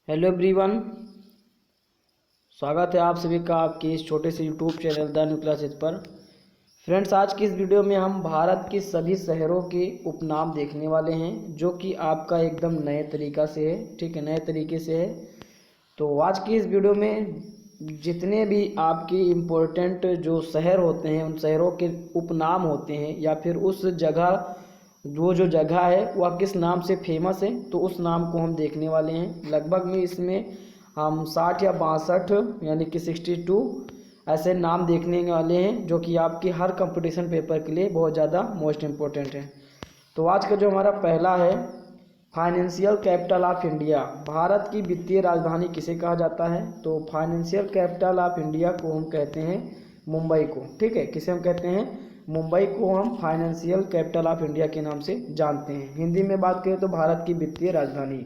Hello everyone, स्वागत है आप सभी का आपके इस छोटे से YouTube channel the new classes पर। फ्रेंड्स, आज की इस वीडियो में हम भारत के सभी शहरों के उपनाम देखने वाले हैं, जो कि आपका एकदम नए तरीका से है। ठीक है, नए तरीके से है। तो आज की इस वीडियो में जितने भी आपके इम्पोर्टेंट जो शहर होते हैं, उन शहरों के उपनाम होते हैं, या फिर उस जगह वो जो जगह है वह किस नाम से फेमस है, तो उस नाम को हम देखने वाले हैं। लगभग में इसमें हम 60 या 62 यानी कि 62 ऐसे नाम देखने वाले हैं, जो कि आपकी हर कंपटीशन पेपर के लिए बहुत ज़्यादा मोस्ट इम्पोर्टेंट है। तो आज का जो हमारा पहला है, financial capital of India. Bharat की वित्तीय राजधानी किसे कहा जाता है? तो फाइनेंशियल कैपिटल ऑफ इंडिया को हम कहते हैं मुंबई को। ठीक है, किसे हम कहते हैं? मुंबई को हम फाइनेंशियल कैपिटल ऑफ इंडिया के नाम से जानते हैं। हिंदी में बात करें तो भारत की वित्तीय राजधानी।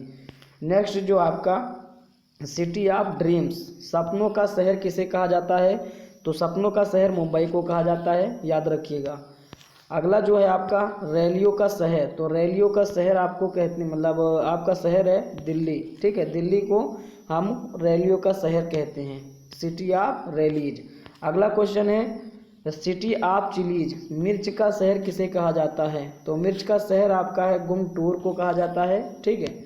नेक्स्ट जो आपका सिटी ऑफ ड्रीम्स, सपनों का शहर किसे कहा जाता है? तो सपनों का शहर मुंबई को कहा जाता है, याद रखिएगा। अगला जो है आपका रैलियों का शहर। तो रैलियों का शहर आपको कहते हैं, मतलब आपका शहर है दिल्ली। ठीक है, दिल्ली को हम रैलियों का शहर कहते हैं, सिटी ऑफ रैलीज। अगला क्वेश्चन है सिटी ऑफ चिलीज, मिर्च का शहर किसे कहा जाता है? तो मिर्च का शहर आपका है गुंटूर को कहा जाता है। ठीक है,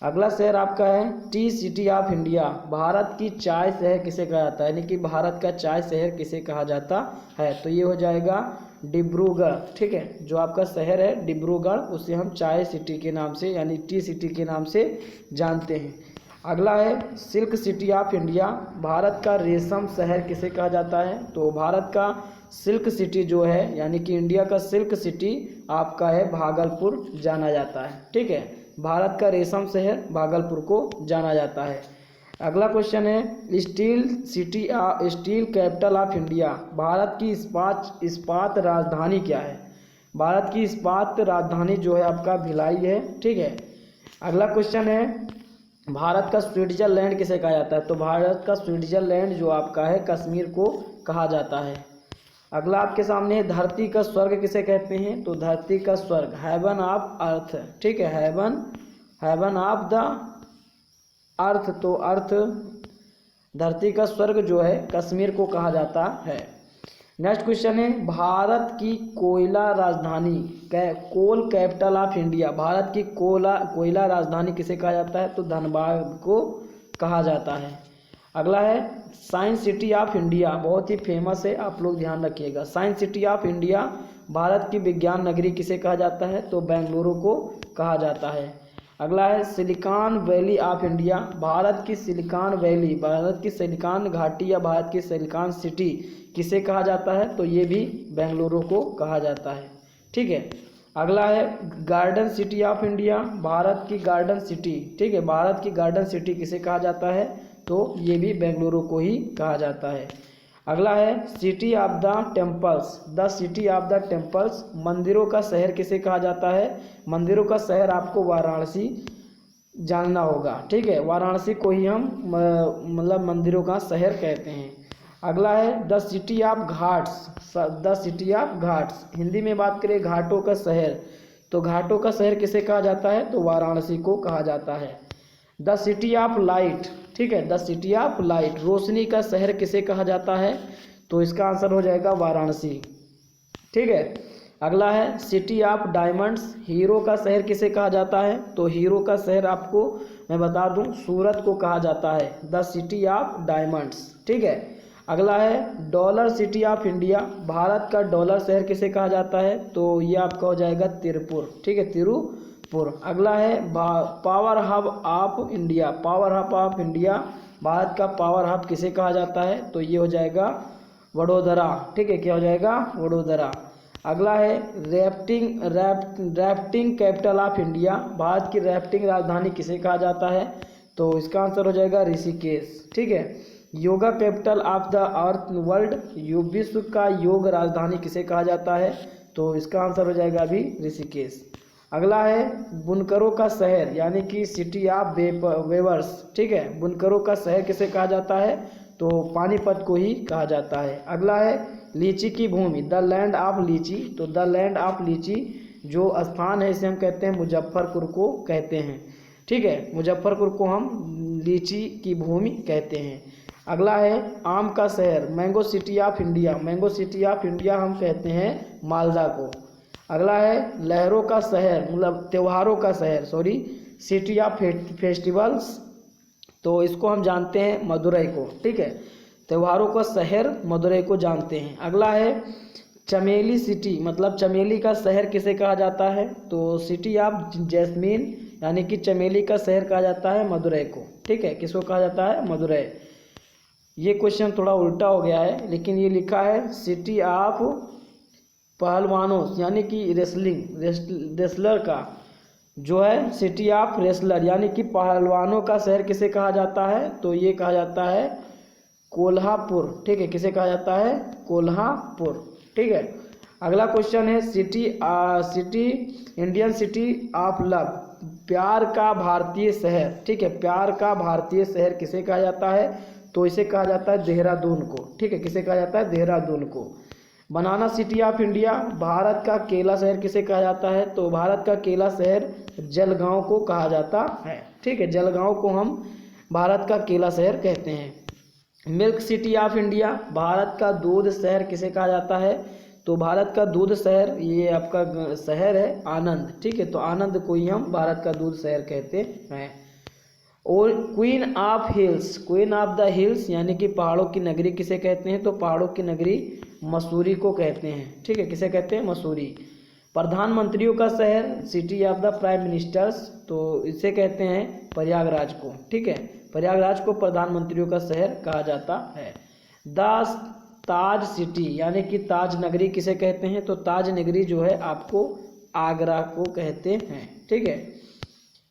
अगला शहर आपका है T city of India, Bharat की चाय शहर किसे कहा जाता है? यानी कि भारत का चाय शहर किसे कहा जाता है? तो ये हो जाएगा डिब्रूगढ़। ठीक है, जो आपका शहर है डिब्रूगढ़, उसे हम चाय सिटी के नाम से यानी टी सिटी के नाम से जानते हैं। अगला है silk city of India, Bharat का रेशम शहर किसे कहा जाता है? तो भारत का सिल्क सिटी जो है, यानी कि इंडिया का सिल्क सिटी आपका है भागलपुर जाना जाता है। ठीक है, भारत का रेशम शहर भागलपुर को जाना जाता है। अगला क्वेश्चन है steel city steel capital of India, Bharat की इस्पात राजधानी क्या है? भारत की इस्पात राजधानी जो है आपका भिलाई है। ठीक है, अगला क्वेश्चन है भारत का स्विट्जरलैंड किसे कहा जाता है? तो भारत का स्विट्जरलैंड जो आपका है कश्मीर को कहा जाता है। अगला आपके सामने है धरती का स्वर्ग किसे कहते हैं? तो धरती का स्वर्ग हेवन ऑफ अर्थ। ठीक है, हेवन ऑफ द अर्थ, तो अर्थ धरती का स्वर्ग जो है कश्मीर को कहा जाता है। नेक्स्ट क्वेश्चन है भारत की कोयला राजधानी, कोल कैपिटल ऑफ इंडिया, भारत की कोयला राजधानी किसे कहा जाता है? तो धनबाद को कहा जाता है। अगला है साइंस सिटी ऑफ इंडिया, बहुत ही फेमस है, आप लोग ध्यान रखिएगा। Science city of India, Bharat की विज्ञान नगरी किसे कहा जाता है? तो बेंगलुरु को कहा जाता है। अगला है silicon valley of India, Bharat की सिलिकॉन वैली, भारत की सिलिकॉन घाटी या भारत की सिलिकॉन सिटी किसे कहा जाता है? तो ये भी बेंगलुरु को कहा जाता है। ठीक है, अगला है garden city of India, Bharat की गार्डन सिटी। ठीक है, भारत की गार्डन सिटी किसे कहा जाता है? तो ये भी बेंगलुरु को ही कहा जाता है। अगला है city of the temples, the city of the temples, मंदिरों का शहर किसे कहा जाता है? मंदिरों का शहर आपको वाराणसी जानना होगा। ठीक है, वाराणसी को ही हम मतलब मंदिरों का शहर कहते हैं। अगला है the city of Ghats, the city of Ghats, Hindi में बात करें घाटों का शहर, तो घाटों का शहर किसे कहा जाता है? तो वाराणसी को कहा जाता है। द सिटी ऑफ लाइट, ठीक है, द सिटी ऑफ लाइट, रोशनी का शहर किसे कहा जाता है? तो इसका आंसर हो जाएगा वाराणसी। ठीक है, अगला है सिटी ऑफ डायमंड्स, हीरो का शहर किसे कहा जाता है? तो हीरो का शहर आपको मैं बता दूं सूरत को कहा जाता है, द सिटी ऑफ डायमंड्स। ठीक है, अगला है dollar city of India, Bharat का डॉलर शहर किसे कहा जाता है? तो ये आपका हो जाएगा तिरुपुर। ठीक है, तिरुपुर। अगला है power hub of India, power hub of India, Bharat का पावर हब किसे कहा जाता है? तो ये हो जाएगा वडोदरा। ठीक है, क्या हो जाएगा? वडोदरा। अगला है rafting capital of India, Bharat की रैफ्टिंग राजधानी किसे कहा जाता है? तो इसका आंसर हो जाएगा ऋषिकेश। ठीक है, yoga capital of the earth world, विश्व का योग राजधानी किसे कहा जाता है? तो इसका आंसर हो जाएगा अभी ऋषिकेश। अगला है बुनकरों का शहर, यानी कि सिटी ऑफ वेवर्स। ठीक है, बुनकरों का शहर किसे कहा जाता है? तो पानीपत को ही कहा जाता है। अगला है लीची की भूमि, द लैंड ऑफ लीची, तो द लैंड ऑफ लीची जो स्थान है इसे हम कहते हैं मुजफ्फरपुर को कहते हैं। ठीक है, मुजफ्फरपुर को हम लीची की भूमि कहते हैं। अगला है आम का शहर, mango city of India, mango city of India हम कहते हैं मालदा को। अगला है लहरों का शहर, मतलब त्योहारों का शहर, सॉरी, सिटी ऑफ फेस्टिवल्स, तो इसको हम जानते हैं मदुरई को। ठीक है, त्योहारों का शहर मदुरई को जानते हैं। अगला है चमेली सिटी, मतलब चमेली का शहर किसे कहा जाता है, तो सिटी ऑफ जैस्मीन, यानी कि चमेली का शहर कहा जाता है मदुरई को। ठीक है, किसको कहा जाता है, मदुरई। ये क्वेश्चन थोड़ा उल्टा हो गया है, लेकिन ये लिखा है सिटी ऑफ पहलवानों, यानी कि रेसलर का जो है सिटी ऑफ रेसलर, यानी कि पहलवानों का शहर किसे कहा जाता है, तो ये कहा जाता है कोल्हापुर। ठीक है, किसे कहा जाता है, कोल्हापुर। ठीक है, अगला क्वेश्चन है city Indian city of love, प्यार का भारतीय शहर। ठीक है, प्यार का भारतीय शहर किसे कहा जाता है, तो इसे कहा जाता है देहरादून को। ठीक है, किसे कहा जाता है, देहरादून को। बनाना सिटी ऑफ इंडिया, भारत का केला शहर किसे कहा जाता है, तो भारत का केला शहर जलगांव को कहा जाता है। ठीक है, जलगांव को हम भारत का केला शहर कहते हैं। Milk city of India, Bharat का दूध शहर किसे कहा जाता है, तो भारत का दूध शहर, ये आपका शहर है आनंद। ठीक है, तो आनंद को ही हम भारत का दूध शहर कहते हैं। और queen of hills, queen of the hills, यानी कि पहाड़ों की नगरी किसे कहते हैं, तो पहाड़ों की नगरी मसूरी को कहते हैं। ठीक है, किसे कहते हैं, मसूरी। प्रधानमंत्रियों का शहर, city of the prime ministers, तो इसे कहते हैं प्रयागराज को। ठीक है, प्रयागराज को प्रधानमंत्रियों का शहर कहा जाता है। द ताज सिटी, यानी कि ताज नगरी किसे कहते हैं, तो ताज नगरी जो है आपको आगरा को कहते हैं। ठीक है,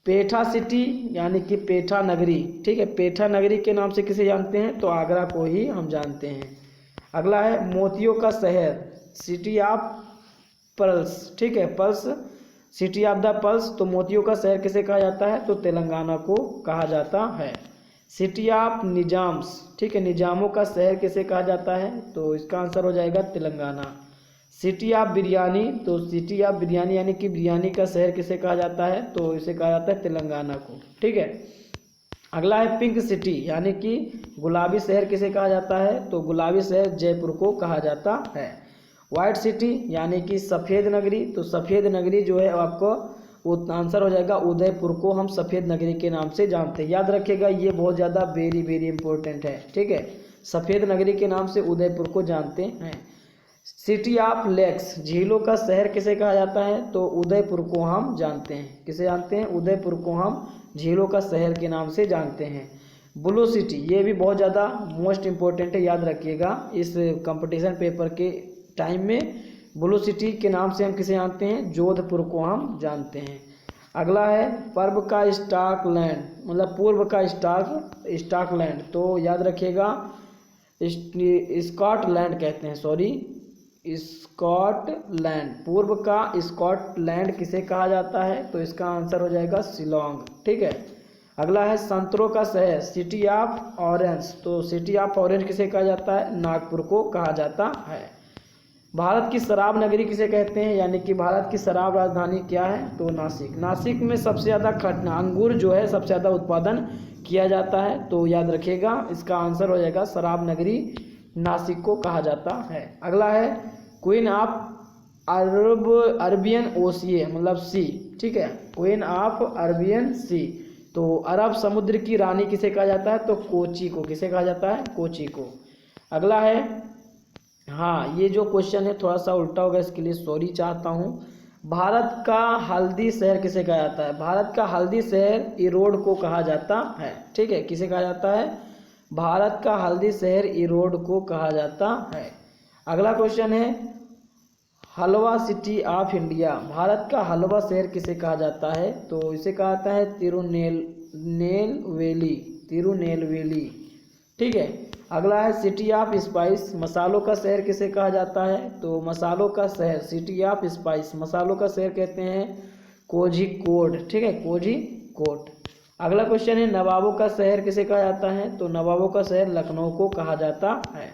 पेठा सिटी, यानी कि पेठा नगरी। ठीक है, पेठा नगरी के नाम से किसे जानते हैं, तो आगरा को ही हम जानते हैं। अगला है मोतियों का शहर, सिटी ऑफ पर्ल्स। ठीक है, pearls, city of the pearls, तो मोतियों का शहर किसे कहा जाता है, तो तेलंगाना को कहा जाता है। सिटी ऑफ निजाम्स, ठीक है, निजामों का शहर किसे कहा जाता है, तो इसका आंसर हो जाएगा तेलंगाना। सिटी ऑफ बिरयानी, तो सिटी ऑफ बिरयानी यानी कि बिरयानी का शहर किसे कहा जाता है, तो इसे कहा जाता है तेलंगाना को। ठीक है, अगला है पिंक सिटी, यानी कि गुलाबी शहर किसे कहा जाता है, तो गुलाबी शहर जयपुर को कहा जाता है। वाइट सिटी, यानी कि सफ़ेद नगरी, तो सफ़ेद नगरी जो है आपको वो आंसर हो जाएगा उदयपुर को हम सफ़ेद नगरी के नाम से जानते हैं। याद रखिएगा, ये बहुत ज़्यादा वेरी वेरी इंपॉर्टेंट है। ठीक है, सफ़ेद नगरी के नाम से उदयपुर को जानते हैं। सिटी ऑफ लेक्स, झीलों का शहर किसे कहा जाता है, तो उदयपुर को हम जानते हैं। किसे जानते हैं, उदयपुर को हम झीलों का शहर के नाम से जानते हैं। ब्लू सिटी, ये भी बहुत ज़्यादा मोस्ट इम्पोर्टेंट है, याद रखिएगा इस कंपटीशन पेपर के टाइम में। ब्लू सिटी के नाम से हम किसे जानते हैं, जोधपुर को हम जानते हैं। अगला है पूर्व का स्टॉक लैंड, मतलब पूर्व का स्टॉक लैंड, तो याद रखिएगा स्कॉटलैंड कहते हैं, सॉरी स्कॉटलैंड, पूर्व का स्कॉटलैंड किसे कहा जाता है, तो इसका आंसर हो जाएगा शिलोंग। ठीक है, अगला है संतरों का शहर, सिटी ऑफ ऑरेंज, तो सिटी ऑफ ऑरेंज किसे कहा जाता है, नागपुर को कहा जाता है। भारत की शराब नगरी किसे कहते हैं, यानी कि भारत की शराब राजधानी क्या है, तो नासिक। नासिक में सबसे ज़्यादा अंगूर जो है सबसे ज़्यादा उत्पादन किया जाता है, तो याद रखिएगा इसका आंसर हो जाएगा शराब नगरी नासिक को कहा जाता है। अगला है क्वीन ऑफ अरबियन ओशिए, मतलब सी। ठीक है, क्वीन ऑफ अरबियन सी, तो अरब समुद्र की रानी किसे कहा जाता है, तो कोची को। किसे कहा जाता है, कोची को। अगला है, हाँ ये जो क्वेश्चन है थोड़ा सा उल्टा होगा, इसके लिए सॉरी चाहता हूँ। भारत का हल्दी शहर किसे कहा जाता है, भारत का हल्दी शहर इरोड को कहा जाता है। ठीक है, किसे कहा जाता है, भारत का हल्दी शहर इरोड को कहा जाता है। अगला क्वेश्चन है हलवा सिटी ऑफ इंडिया, भारत का हलवा शहर किसे कहा जाता है, तो इसे कहा जाता है तिरुनेलवेली। ठीक है, अगला है सिटी ऑफ स्पाइस, मसालों का शहर किसे कहा जाता है, तो मसालों का शहर सिटी ऑफ स्पाइस, मसालों का शहर कहते हैं कोझिकोड। ठीक है, कोझिकोड। अगला क्वेश्चन है नवाबों का शहर किसे कहा जाता है, तो नवाबों का शहर लखनऊ को कहा जाता है।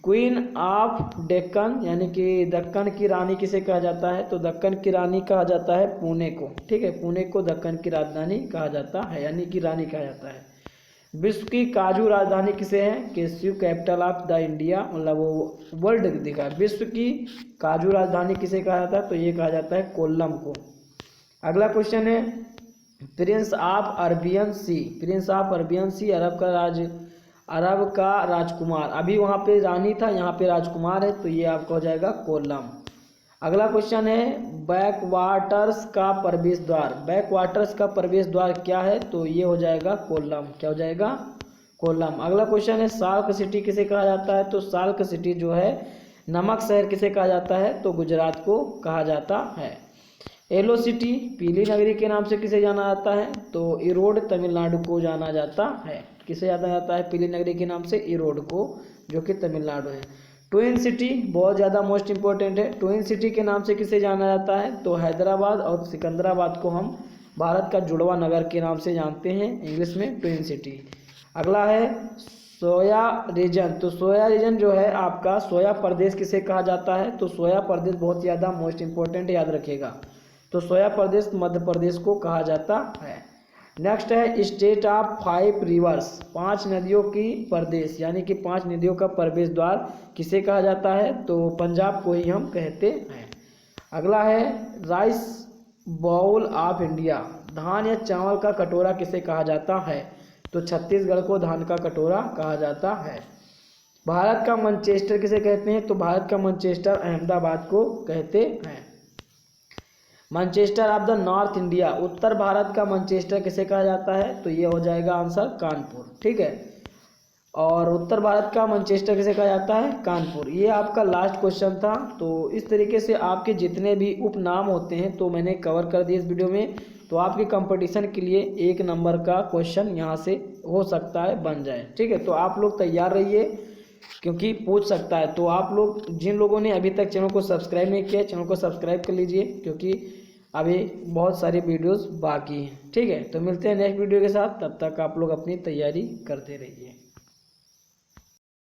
क्वीन ऑफ डेक्कन यानी कि दक्कन की रानी किसे कहा जाता है? तो दक्कन की रानी कहा जाता है पुणे को। ठीक है, पुणे को दक्कन की राजधानी कहा जाता है यानी कि रानी कहा जाता है। विश्व की काजू राजधानी किसे है? केस्यू कैपिटल ऑफ द इंडिया, मतलब वो वर्ल्ड दिखा है। विश्व की काजू राजधानी किसे कहा जाता है? तो ये कहा जाता है कोल्लम को। अगला क्वेश्चन है prince of Arabian sea. Prince of Arabian sea अरब का राजकुमार। अभी वहाँ पे रानी था, यहाँ पे राजकुमार है, तो ये आपका हो जाएगा कोल्लम। अगला क्वेश्चन है बैक वाटर्स का प्रवेश द्वार। बैक वाटर्स का प्रवेश द्वार क्या है? तो ये हो जाएगा कोल्लम। क्या हो जाएगा? कोल्लम। अगला क्वेश्चन है साल्क सिटी किसे कहा जाता है? तो साल्क सिटी जो है नमक शहर किसे कहा जाता है? तो गुजरात को कहा जाता है। येलो सिटी पीली नगरी के नाम से किसे जाना जाता है? तो इरोड तमिलनाडु को जाना जाता है। किसे जाना जाता है पीली नगरी के नाम से? इरोड को, जो कि तमिलनाडु है। ट्विन सिटी बहुत ज़्यादा मोस्ट इंपॉर्टेंट है। ट्विन सिटी के नाम से किसे जाना जाता है? तो हैदराबाद और सिकंदराबाद को हम भारत का जुड़वा नगर के नाम से जानते हैं, इंग्लिश में ट्विन सिटी। अगला है सोया रीजन। तो सोया रीजन जो है आपका सोया प्रदेश किसे कहा जाता है? तो सोया प्रदेश बहुत ज़्यादा मोस्ट इंपॉर्टेंट, याद रखिएगा। तो सोया प्रदेश मध्य प्रदेश को कहा जाता है। नेक्स्ट है स्टेट ऑफ 5 रिवर्स। 5 नदियों की प्रदेश यानी कि 5 नदियों का प्रवेश द्वार किसे कहा जाता है? तो पंजाब को ही हम कहते हैं। अगला है राइस बाउल ऑफ इंडिया। धान या चावल का कटोरा किसे कहा जाता है? तो छत्तीसगढ़ को धान का कटोरा कहा जाता है। भारत का मैनचेस्टर किसे कहते हैं? तो भारत का मैनचेस्टर अहमदाबाद को कहते हैं। Manchester of the north India. उत्तर भारत का मैनचेस्टर किसे कहा जाता है? तो ये हो जाएगा आंसर कानपुर। ठीक है, और उत्तर भारत का मैनचेस्टर किसे कहा जाता है? कानपुर। ये आपका लास्ट क्वेश्चन था। तो इस तरीके से आपके जितने भी उपनाम होते हैं तो मैंने कवर कर दिए इस वीडियो में। तो आपके कंपटीशन के लिए 1 नंबर का क्वेश्चन यहाँ से हो सकता है बन जाए। ठीक है, तो आप लोग तैयार रहिए क्योंकि पूछ सकता है। तो आप लोग जिन लोगों ने अभी तक चैनल को सब्सक्राइब नहीं किया, चैनल को सब्सक्राइब कर लीजिए क्योंकि अभी बहुत सारी वीडियोस बाकी हैं। ठीक है, तो मिलते हैं नेक्स्ट वीडियो के साथ। तब तक आप लोग अपनी तैयारी करते रहिए।